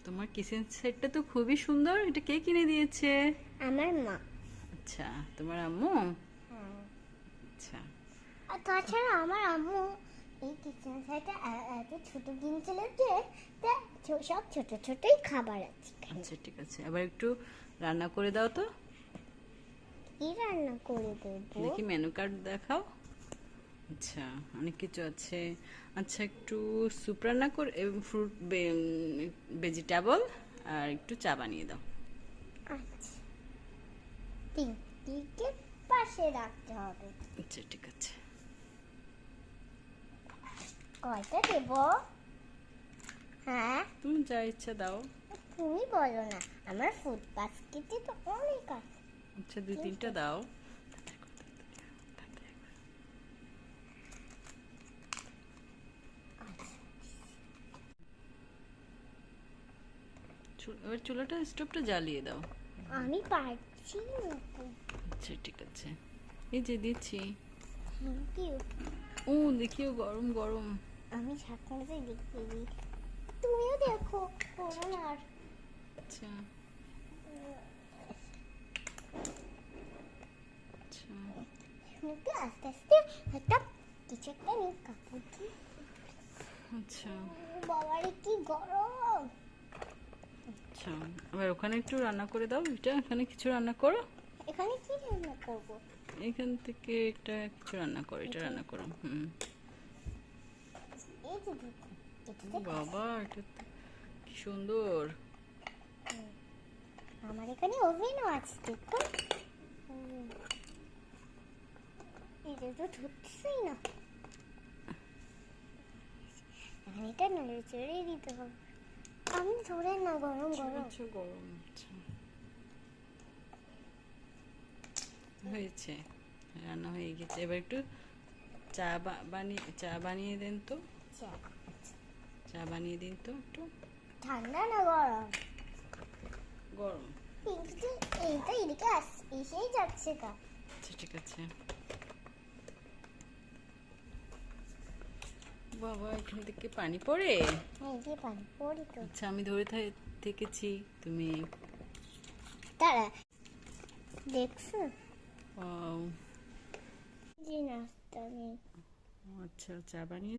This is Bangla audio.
তোমার কিচেন সেটটা তো খুবই সুন্দর। এটা কে কিনে দিয়েছে? আমার মা। আচ্ছা, তোমার আম্মু। হ্যাঁ। আচ্ছা। আর তাছাড়া আমার আম্মু এই কিচেন সেটে এত ছোট কিনছিল যে তা সব ছোট ছোটই খাবার আছে এখানে। আচ্ছা ঠিক আছে, আবার একটু রান্না করে দাও তো। কি রান্না করে দেবো? দেখি মেনু কার্ড দেখাও। আচ্ছা, অনেক কিছু আছে। আচ্ছা, একটু স্যুপ রান্না করে ফ্রুট ভেজিটেবল আর একটু চা বানিয়ে দাও। আচ্ছা, তিনটিকে পাশে রাখতে হবে। আচ্ছা ঠিক আছে। কয়টা দেবো? হ্যাঁ, তুমি যা ইচ্ছা দাও। তুমি বলো না, আমার ফুড বাস্কেটে তো অনেক আছে। আচ্ছা, দুই তিনটা দাও। এবার চুলাটা স্টোভটা জ্বালিয়ে দাও। আমি পারছি না তো। আচ্ছা ঠিক আছে, এই যে দিচ্ছি। Thank you. ও দেখিও, গরম গরম। আমি ঢাকনাতে দেখিয়ে দিই, তুমিও দেখো করো না আর। আচ্ছা আচ্ছা। একটু আস্তে আস্তে একটা কিছু একটা নিয়ে কাপড় দিয়ে। আচ্ছা বাবারে কি গরম! আচ্ছা, আবার ওখানে একটু রান্না করে দাও। এটা এখানে কিছু রান্না করো। এখানে কি রান্না করবো? এখান থেকে একটা কিছু রান্না করো, এটা রান্না করো। এই যে দেখো, এটাতে বাবা, এটা তো কি সুন্দর। আমার এখানে ওভেনও আছে দেখো। এটা তো ধরছেই না, এটা নড়ে চড়ে দিতে হবে। আমি ধরে না, গরম গরম। আচ্ছা গরম। আচ্ছা, হয়েছে, রান্না হয়ে গেছে। এবার একটু চা বানিয়ে দেন তো। চা। চা বানিয়ে দিন তো একটু। ঠান্ডা না গরম? গরম। কিন্তু এইটা এদিকে এসেই যাচ্ছে কা। আচ্ছা ঠিক আছে। বাবা, এখান থেকে পানি পড়ে। হ্যাঁ, এদিকে পানি পড়ি তো। আচ্ছা, আমি ধরে থেকেছি, তুমি। তারা দেখছো আহ, যে নাস্তা নেই। আচ্ছা, চা বানিয়ে